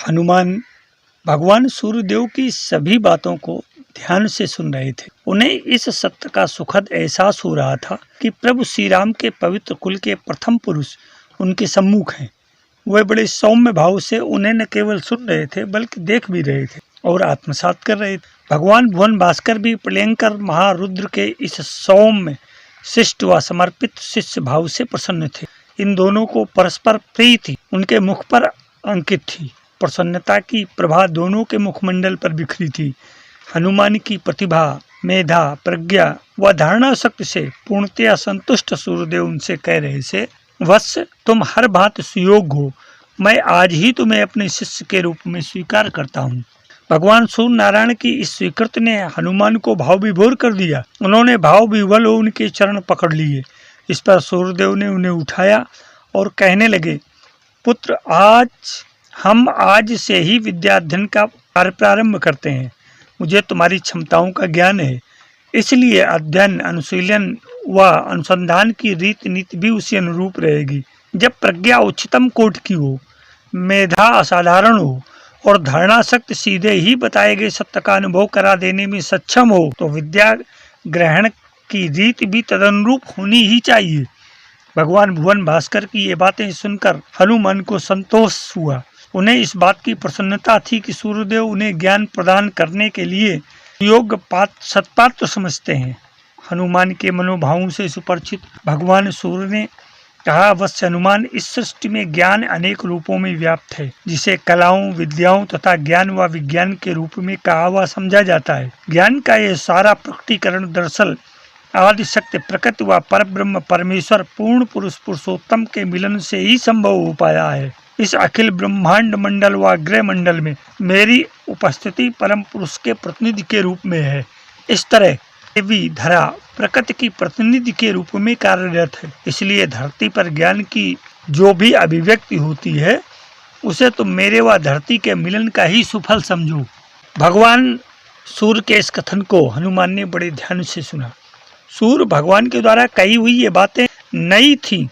हनुमान भगवान सूर्यदेव की सभी बातों को ध्यान से सुन रहे थे। उन्हें इस सत्य का सुखद एहसास हो रहा था कि प्रभु श्री राम के पवित्र कुल के प्रथम पुरुष उनके सम्मुख हैं। वे बड़े सौम्य भाव से उन्हें न केवल सुन रहे थे बल्कि देख भी रहे थे और आत्मसात कर रहे थे। भगवान भुवन भास्कर भी प्रियंकर महारुद्र के इस सौम्य शिष्ट व समर्पित शिष्य भाव से प्रसन्न थे। इन दोनों को परस्पर प्रीति उनके मुख पर अंकित थी। प्रसन्नता की प्रभा दोनों के मुखमंडल पर बिखरी थी। हनुमान की प्रतिभा, मेधा, प्रज्ञा व धारणा शक्ति से पूर्णतया संतुष्ट सूर्यदेव उनसे कह रहे थे, वत्स तुम हर बात सुयोग्य हो, मैं आज ही तुम्हें अपने शिष्य के रूप में स्वीकार करता हूँ। भगवान सूर्य नारायण की इस स्वीकृति ने हनुमान को भाव विभोर कर दिया। उन्होंने भाव विह्वल हो उनके चरण पकड़ लिए। इस पर सूर्यदेव ने उन्हें उठाया और कहने लगे, पुत्र हम आज से ही विद्याध्ययन का कार्य प्रारंभ करते हैं। मुझे तुम्हारी क्षमताओं का ज्ञान है, इसलिए अध्ययन, अनुशीलन व अनुसंधान की रीति नीति भी उसी अनुरूप रहेगी। जब प्रज्ञा उच्चतम कोटि की हो, मेधा असाधारण हो और धारणा शक्ति सीधे ही बताए गए सत्य का अनुभव करा देने में सक्षम हो, तो विद्या ग्रहण की रीति भी तदनुरूप होनी ही चाहिए। भगवान भुवन भास्कर की ये बातें सुनकर हनुमान को संतोष हुआ। उन्हें इस बात की प्रसन्नता थी कि सूर्यदेव उन्हें ज्ञान प्रदान करने के लिए योग्य सत्पात्र समझते हैं। हनुमान के मनोभावों से सुपरिचित भगवान सूर्य ने कहा, वत्स हनुमान, इस सृष्टि में ज्ञान अनेक रूपों में व्याप्त है, जिसे कलाओं, विद्याओं तथा ज्ञान व विज्ञान के रूप में कहा व समझा जाता है। ज्ञान का यह सारा प्रकटीकरण दरअसल आदि शक्ति, प्रकृति व परब्रह्म परमेश्वर पूर्ण पुरुष पुरुषोत्तम के मिलन से ही संभव हो पाया है। इस अखिल ब्रह्मांड मंडल व ग्रह मंडल में मेरी उपस्थिति परम पुरुष के प्रतिनिधि के रूप में है। इस तरह देवी धरा प्रकृति की प्रतिनिधि के रूप में कार्यरत है। इसलिए धरती पर ज्ञान की जो भी अभिव्यक्ति होती है, उसे तुम मेरे व धरती के मिलन का ही सुफल समझो। भगवान सूर्य के इस कथन को हनुमान ने बड़े ध्यान से सुना। सूर्य भगवान के द्वारा कही हुई ये बातें नई थी।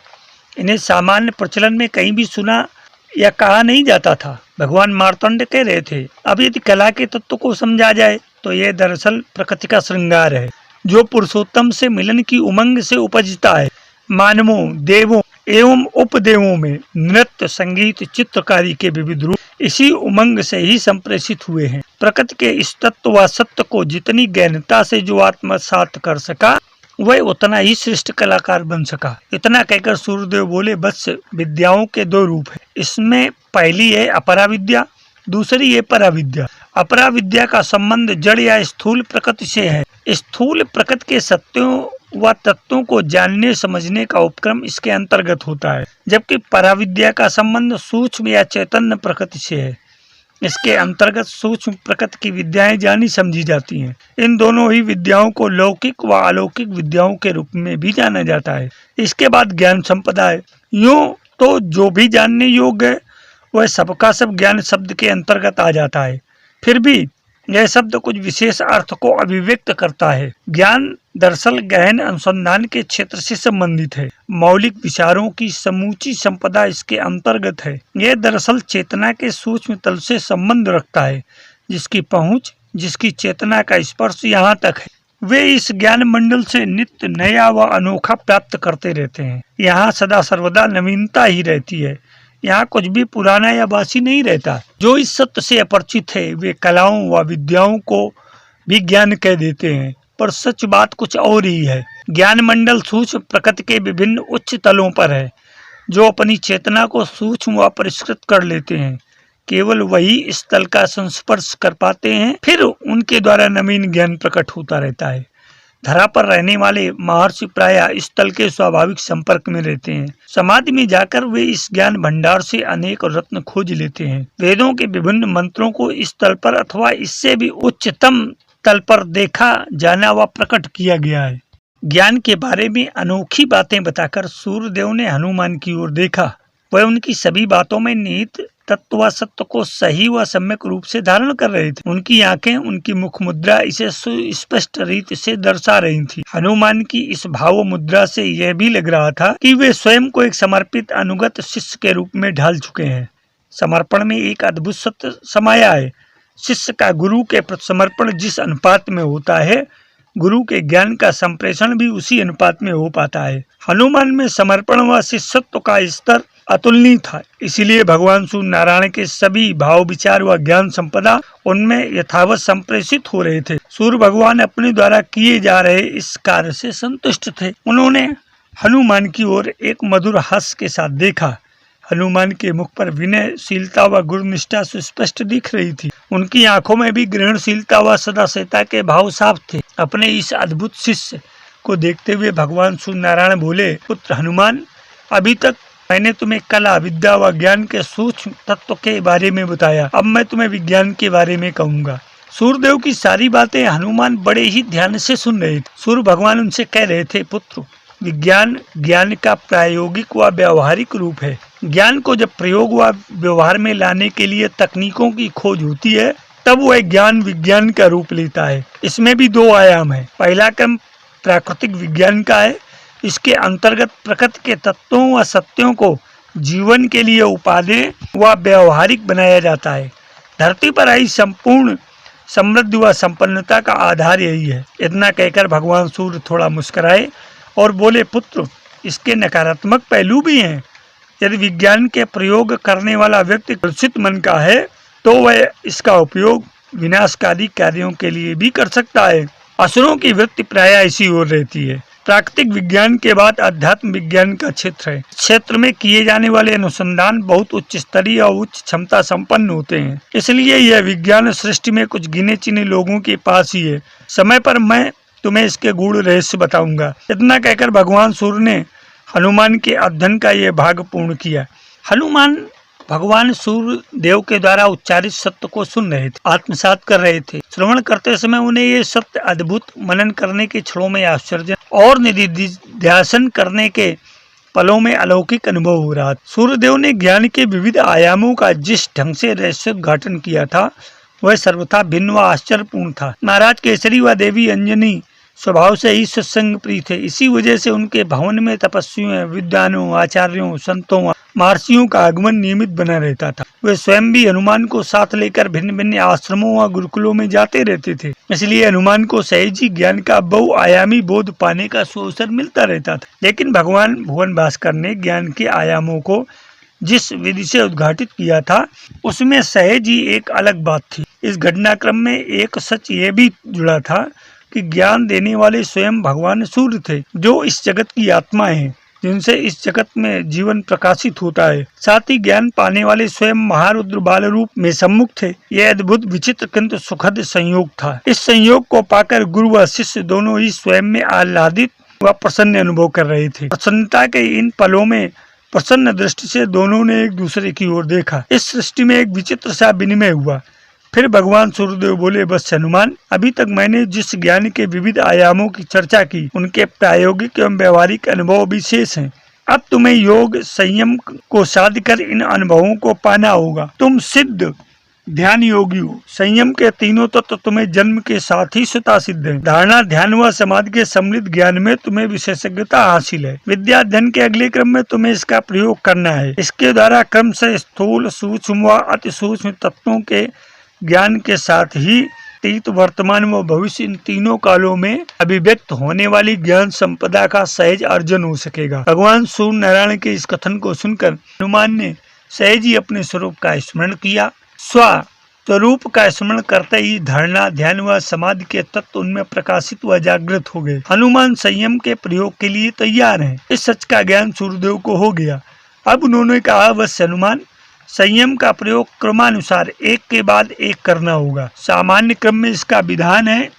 इन्हें सामान्य प्रचलन में कहीं भी सुना या कहा नहीं जाता था। भगवान मार्तंड कह रहे थे, अब यदि कला के तत्व को समझा जाए तो यह दरअसल प्रकृति का श्रृंगार है, जो पुरुषोत्तम से मिलन की उमंग से उपजता है। मानवों, देवों एवं उपदेवों में नृत्य, संगीत, चित्रकारी के विविध रूप इसी उमंग से ही संप्रेषित हुए हैं। प्रकृति के इस तत्व व सत्य को जितनी गहनता से जो आत्मसात कर सका, वह उतना ही श्रेष्ठ कलाकार बन सका। इतना कहकर सूर्यदेव बोले, बस विद्याओं के दो रूप हैं। इसमें पहली है अपरा विद्या, दूसरी है परा विद्या। अपरा विद्या का संबंध जड़ या स्थूल प्रकृति से है। स्थूल प्रकृति के सत्यों व तत्वों को जानने समझने का उपक्रम इसके अंतर्गत होता है, जबकि परा विद्या का संबंध सूक्ष्म या चैतन्य प्रकृति से है। इसके अंतर्गत सूक्ष्म प्रकृति की विद्याएं जानी समझी जाती हैं। इन दोनों ही विद्याओं को लौकिक व अलौकिक विद्याओं के रूप में भी जाना जाता है। इसके बाद ज्ञान संपदा है। यूं तो जो भी जानने योग्य है वह सबका सब ज्ञान शब्द के अंतर्गत आ जाता है। फिर भी यह शब्द कुछ विशेष अर्थ को अभिव्यक्त करता है। ज्ञान दरअसल गहन अनुसंधान के क्षेत्र से संबंधित है। मौलिक विचारों की समूची संपदा इसके अंतर्गत है। यह दरअसल चेतना के सूक्ष्म तल से संबंध रखता है, जिसकी पहुंच, जिसकी चेतना का स्पर्श यहाँ तक है। वे इस ज्ञान मंडल से नित्य नया व अनोखा प्राप्त करते रहते हैं। यहाँ सदा सर्वदा नवीनता ही रहती है। यहाँ कुछ भी पुराना या बासी नहीं रहता। जो इस सत्य से अपरिचित है वे कलाओं व विद्याओं को भी ज्ञान कह देते हैं, पर सच बात कुछ और ही है। ज्ञान मंडल सूक्ष्म प्रकृति के विभिन्न उच्च तलों पर है। जो अपनी चेतना को सूक्ष्म व परिष्कृत कर लेते हैं, केवल वही इस तल का संस्पर्श कर पाते हैं। फिर उनके द्वारा नवीन ज्ञान प्रकट होता रहता है। धरा पर रहने वाले महर्षि प्रायः इस तल के स्वाभाविक संपर्क में रहते हैं। समाधि में जाकर वे इस ज्ञान भंडार से अनेक रत्न खोज लेते हैं। वेदों के विभिन्न मंत्रों को इस तल पर अथवा इससे भी उच्चतम तल पर देखा जाना व प्रकट किया गया है। ज्ञान के बारे में अनोखी बातें बताकर सूर्यदेव ने हनुमान की ओर देखा। वह उनकी सभी बातों में निहित तत्व व सत्य को सही व सम्यक रूप से धारण कर रहे थे। उनकी आंखें, उनकी मुख मुद्रा इसे सुस्पष्ट रीति से दर्शा रही थी। हनुमान की इस भाव मुद्रा से यह भी लग रहा था कि वे स्वयं को एक समर्पित अनुगत शिष्य के रूप में ढाल चुके हैं। समर्पण में एक अद्भुत सत्य समाया है। शिष्य का गुरु के प्रति समर्पण जिस अनुपात में होता है, गुरु के ज्ञान का संप्रेषण भी उसी अनुपात में हो पाता है। हनुमान में समर्पण व शिष्यत्व का स्तर अतुलनीय था, इसीलिए भगवान सूर्य नारायण के सभी भाव विचार व ज्ञान संपदा उनमें यथावत संप्रेषित हो रहे थे। सूर्य भगवान अपने द्वारा किए जा रहे इस कार्य से संतुष्ट थे। उन्होंने हनुमान की ओर एक मधुर हास्य के साथ देखा। हनुमान के मुख पर विनयशीलता व गुरुनिष्ठा सुस्पष्ट दिख रही थी। उनकी आंखों में भी ग्रहणशीलता व सदास्यता के भाव साफ थे। अपने इस अद्भुत शिष्य को देखते हुए भगवान सूर्य नारायण बोले, पुत्र हनुमान, अभी तक मैंने तुम्हें कला, विद्या व ज्ञान के सूक्ष्म तत्व के बारे में बताया, अब मैं तुम्हें विज्ञान के बारे में कहूँगा। सूर्यदेव की सारी बातें हनुमान बड़े ही ध्यान से सुन रहे थे। सूर्य भगवान उनसे कह रहे थे, पुत्र, विज्ञान ज्ञान का प्रायोगिक व व्यावहारिक रूप है। ज्ञान को जब प्रयोग व व्यवहार में लाने के लिए तकनीकों की खोज होती है, तब वह ज्ञान विज्ञान का रूप लेता है। इसमें भी दो आयाम है। पहला क्रम प्राकृतिक विज्ञान का है। इसके अंतर्गत प्रकृति के तत्वों व सत्यों को जीवन के लिए उपादेय व व्यावहारिक बनाया जाता है। धरती पर आई संपूर्ण समृद्धि व संपन्नता का आधार यही है। इतना कहकर भगवान सूर्य थोड़ा मुस्कुराए और बोले, पुत्र, इसके नकारात्मक पहलू भी हैं। यदि विज्ञान के प्रयोग करने वाला व्यक्ति कलुषित मन का है, तो वह इसका उपयोग विनाशकारी कार्यों के लिए भी कर सकता है। असुरों की वृत्ति प्रायः ऐसी ओर रहती है। प्राकृतिक विज्ञान के बाद अध्यात्म विज्ञान का क्षेत्र है। क्षेत्र में किए जाने वाले अनुसंधान बहुत उच्च स्तरीय और उच्च क्षमता संपन्न होते हैं। इसलिए यह विज्ञान सृष्टि में कुछ गिने चुने लोगों के पास ही है। समय पर मैं तुम्हें इसके गूढ़ रहस्य बताऊंगा। इतना कहकर भगवान सूर्य ने हनुमान के अध्ययन का यह भाग पूर्ण किया। हनुमान भगवान सूर्य देव के द्वारा उच्चारित सत्य को सुन रहे थे, आत्मसात कर रहे थे। श्रवण करते समय उन्हें ये सत्य अद्भुत, मनन करने के क्षणों में आश्चर्य और निधिध्यासन करने के पलों में अलौकिक अनुभव हो रहा था। सूर्यदेव ने ज्ञान के विविध आयामों का जिस ढंग से रहस्योद्घाटन किया था, वह सर्वथा भिन्न व आश्चर्यपूर्ण था। महाराज केसरी व देवी अंजनी स्वभाव से ही सत्संग प्रिय थे। इसी वजह से उनके भवन में तपस्वियों, विद्वानों, आचार्यों, संतों, महर्षियों का आगमन नियमित बना रहता था। वे स्वयं भी हनुमान को साथ लेकर भिन्न भिन्न आश्रमों व गुरुकुलों में जाते रहते थे। इसलिए हनुमान को सहज ही ज्ञान का बहुआयामी बोध पाने का सुअवसर मिलता रहता था। लेकिन भगवान भुवन भास्कर ने ज्ञान के आयामों को जिस विधि से उद्घाटित किया था, उसमें सहज ही एक अलग बात थी। इस घटनाक्रम में एक सच ये भी जुड़ा था कि ज्ञान देने वाले स्वयं भगवान सूर्य थे, जो इस जगत की आत्मा है, जिनसे इस जगत में जीवन प्रकाशित होता है। साथ ही ज्ञान पाने वाले स्वयं महारुद्र बाल रूप में सम्मुख थे। यह अद्भुत, विचित्र किंतु सुखद संयोग था। इस संयोग को पाकर गुरु व शिष्य दोनों ही स्वयं में आह्लादित व प्रसन्न अनुभव कर रहे थे। प्रसन्नता के इन पलों में प्रसन्न दृष्टि से दोनों ने एक दूसरे की ओर देखा। इस सृष्टि में एक विचित्र सा विनिमय हुआ। फिर भगवान सूर्यदेव बोले, बस हनुमान, अभी तक मैंने जिस ज्ञान के विविध आयामों की चर्चा की, उनके प्रायोगिक एवं व्यवहारिक अनुभव विशेष हैं। अब तुम्हें योग संयम को साध कर इन अनुभवों को पाना होगा। तुम सिद्ध ध्यान योगी हो। संयम के तीनों तत्व तुम्हें जन्म के साथ ही स्वतः सिद्ध है। धारणा, ध्यान व समाधि के सम्मिलित ज्ञान में तुम्हें विशेषज्ञता हासिल है। विद्या अध्ययन के अगले क्रम में तुम्हें इसका प्रयोग करना है। इसके द्वारा क्रम से स्थूल, सूक्ष्म व अति सूक्ष्म तत्वों के ज्ञान के साथ ही अतीत, वर्तमान व भविष्य, इन तीनों कालों में अभिव्यक्त होने वाली ज्ञान संपदा का सहज अर्जन हो सकेगा। भगवान सूर्य नारायण के इस कथन को सुनकर हनुमान ने सहज ही अपने स्वरूप का स्मरण किया। स्वरूप का स्मरण करते ही धारणा, ध्यान व समाधि के तत्व उनमें प्रकाशित व जागृत हो गए। हनुमान संयम के प्रयोग के लिए तैयार हैं। इस सच का ज्ञान सूर्यदेव को हो गया। अब उन्होंने कहा, बस हनुमान, संयम का प्रयोग क्रमानुसार एक के बाद एक करना होगा। सामान्य क्रम में इसका विधान है,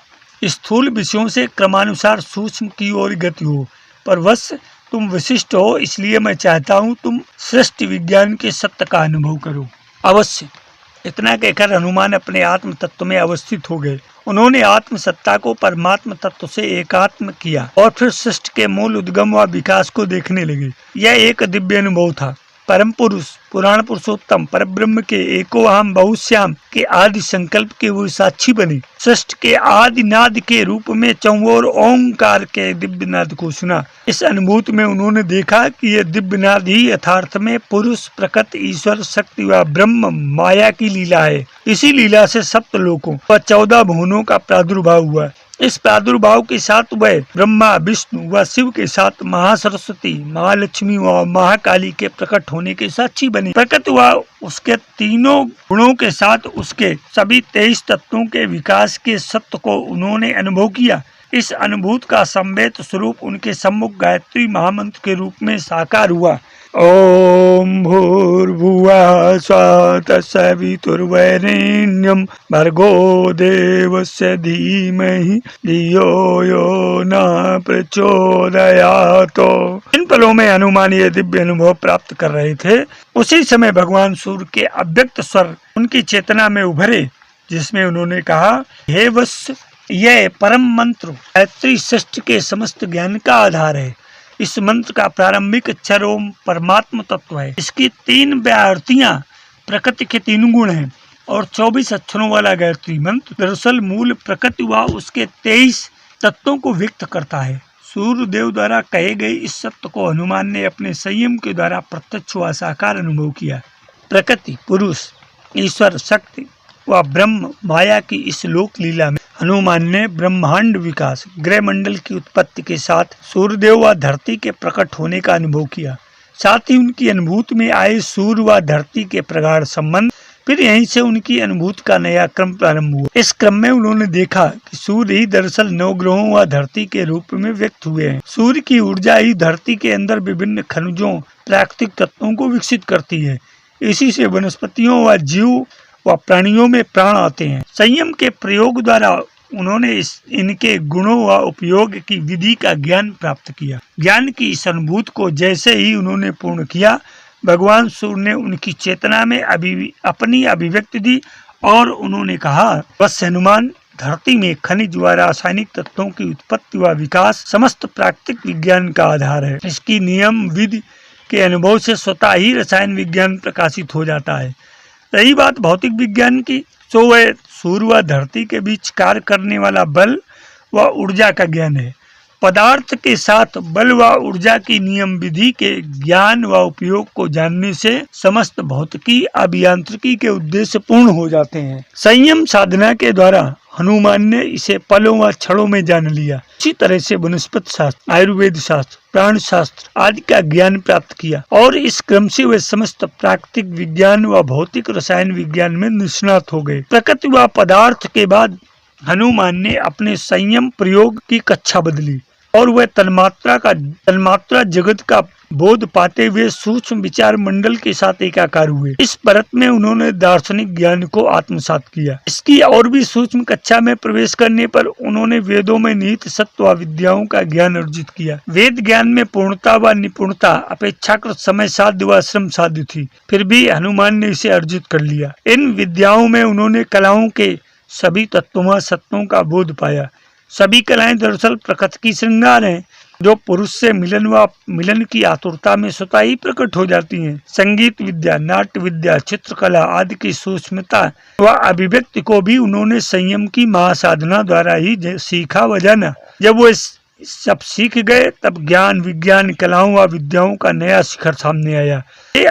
स्थूल विषयों से क्रमानुसार सूक्ष्म की ओर गति हो। पर वश तुम विशिष्ट हो, इसलिए मैं चाहता हूँ तुम सृष्टि विज्ञान के सत्य का अनुभव करो। अवश्य। इतना कहकर हनुमान अपने आत्म तत्व में अवस्थित हो गए। उन्होंने आत्म सत्ता को परमात्म तत्व से एकात्म किया और फिर सृष्टि के मूल उद्गम व विकास को देखने लगे। यह एक दिव्य अनुभव था। परम पुरुष पुराण पुरुषोत्तम परब्रह्म के एको अहम बहुश्याम के आदि संकल्प के वो साक्षी बने। सृष्टि के आदि नाद के रूप में चौओर ओंकार के दिव्य नाद को सुना। इस अनुभूति में उन्होंने देखा कि यह दिव्य नाद ही यथार्थ में पुरुष, प्रकृति, ईश्वर, शक्ति व ब्रह्म माया की लीला है। इसी लीला से सप्त लोकों व 14 भुवनों का प्रादुर्भाव हुआ। इस प्रादुर्भाव के साथ वह ब्रह्मा, विष्णु व शिव के साथ महासरस्वती, महालक्ष्मी व महाकाली के प्रकट होने के साक्षी बने। प्रकृति व उसके तीनों गुणों के साथ उसके सभी 23 तत्वों के विकास के सत्य को उन्होंने अनुभव किया। इस अनुभूत का संवेद स्वरूप उनके सम्मुख गायत्री महामंत्र के रूप में साकार हुआ। ओम भूर्भुवः स्वः तत्सवितुर्वरेण्यं भर्गो देवस्य धीमहि धियो यो न प्रचोदयात्। इन पलों में हनुमान ये दिव्य अनुभव प्राप्त कर रहे थे। उसी समय भगवान सूर्य के अव्यक्त स्वर उनकी चेतना में उभरे, जिसमें उन्होंने कहा, हे वत्स, यह परम मंत्र गायत्री सृष्टि के समस्त ज्ञान का आधार है। इस मंत्र का प्रारंभिक अक्षर ओम परमात्म तत्व है। इसकी 3 व्याहृतियां प्रकृति के 3 गुण हैं और 24 अक्षरों वाला गायत्री मंत्र दरअसल मूल प्रकृति व उसके 23 तत्वों को व्यक्त करता है। सूर्य देव द्वारा कहे गए इस सत्य को हनुमान ने अपने संयम के द्वारा प्रत्यक्ष व साकार अनुभव किया। प्रकृति, पुरुष, ईश्वर, शक्ति व ब्रह्म माया की इस लोक लीला में हनुमान ने ब्रह्मांड विकास, ग्रह मंडल की उत्पत्ति के साथ सूर्यदेव व धरती के प्रकट होने का अनुभव किया। साथ ही उनकी अनुभूति में आए सूर्य व धरती के प्रगाढ़ संबंध, फिर यहीं से उनकी अनुभूति का नया क्रम प्रारंभ हुआ। इस क्रम में उन्होंने देखा कि सूर्य ही दरअसल 9 ग्रहों व धरती के रूप में व्यक्त हुए हैं। सूर्य की ऊर्जा ही धरती के अंदर विभिन्न खनिजों, प्राकृतिक तत्वों को विकसित करती है। इसी से वनस्पतियों व जीव व प्राणियों में प्राण आते हैं। संयम के प्रयोग द्वारा उन्होंने इनके गुणों व उपयोग की विधि का ज्ञान प्राप्त किया। ज्ञान की इस अनुभूति को जैसे ही उन्होंने पूर्ण किया, भगवान सूर्य ने उनकी चेतना में अपनी अभिव्यक्ति दी और उन्होंने कहा, वत्स हनुमान, धरती में खनिज व रासायनिक तत्वों की उत्पत्ति व विकास समस्त प्राकृतिक विज्ञान का आधार है। इसकी नियम विधि के अनुभव से स्वतः ही रसायन विज्ञान प्रकाशित हो जाता है। रही बात भौतिक विज्ञान की, तो वह सूर्य व धरती के बीच कार्य करने वाला बल व ऊर्जा का ज्ञान है। पदार्थ के साथ बल व ऊर्जा की नियम विधि के ज्ञान व उपयोग को जानने से समस्त भौतिकी अभियांत्रिकी के उद्देश्य पूर्ण हो जाते हैं। संयम साधना के द्वारा हनुमान ने इसे पलों व क्षणों में जान लिया। इसी तरह से वनस्पति शास्त्र, आयुर्वेद शास्त्र, प्राण शास्त्र आदि का ज्ञान प्राप्त किया और इस क्रम से वे समस्त प्राकृतिक विज्ञान व भौतिक रसायन विज्ञान में निष्णात हो गए। प्रकृति व पदार्थ के बाद हनुमान ने अपने संयम प्रयोग की कक्षा बदली और वह तन्मात्रा जगत का बोध पाते हुए सूक्ष्म विचार मंडल के साथ एकाकार हुए। इस परत में उन्होंने दार्शनिक ज्ञान को आत्मसात किया। इसकी और भी सूक्ष्म कक्षा में प्रवेश करने पर उन्होंने वेदों में निहित सत्व व विद्याओं का ज्ञान अर्जित किया। वेद ज्ञान में पूर्णता व निपुणता अपेक्षाकृत समय साध्य व श्रम साध्य थी, फिर भी हनुमान ने इसे अर्जित कर लिया। इन विद्याओं में उन्होंने कलाओं के सभी तत्वों व सत्यों का बोध पाया। सभी कलाएं दरअसल प्रकृति की श्रृंगार हैं, जो पुरुष से मिलन की आतुरता में स्वतः ही प्रकट हो जाती हैं। संगीत विद्या, नाट्य विद्या, चित्रकला आदि की सूक्ष्मता व अभिव्यक्ति को भी उन्होंने संयम की महासाधना द्वारा ही सीखा व जाना। जब वो सब सीख गए, तब ज्ञान, विज्ञान, कलाओं व विद्याओं का नया शिखर सामने आया। ये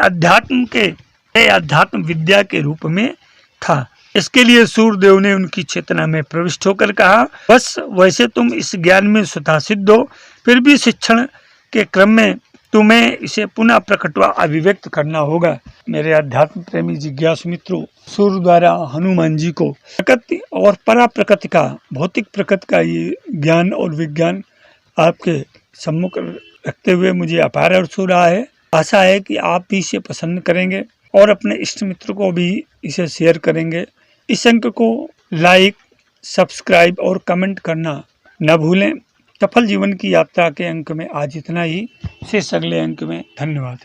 अध्यात्म विद्या के रूप में था। इसके लिए सूर्यदेव ने उनकी चेतना में प्रविष्ट होकर कहा, बस वैसे तुम इस ज्ञान में स्वतः सिद्ध हो, फिर भी शिक्षण के क्रम में तुम्हें इसे पुनः प्रकट व अभिव्यक्त करना होगा। मेरे अध्यात्म प्रेमी जिज्ञासु मित्रों, सूर्य द्वारा हनुमान जी को प्रकृति और परा प्रकृति का, भौतिक प्रकृति का ये ज्ञान और विज्ञान आपके सम्मुख रखते हुए मुझे अपार हर्ष हो रहा है। आशा है कि आप भी इसे पसंद करेंगे और अपने इष्ट मित्र को भी इसे शेयर करेंगे। इस अंक को लाइक, सब्सक्राइब और कमेंट करना न भूलें। सफल जीवन की यात्रा के अंक में आज इतना ही। शेष अगले अंक में धन्यवाद।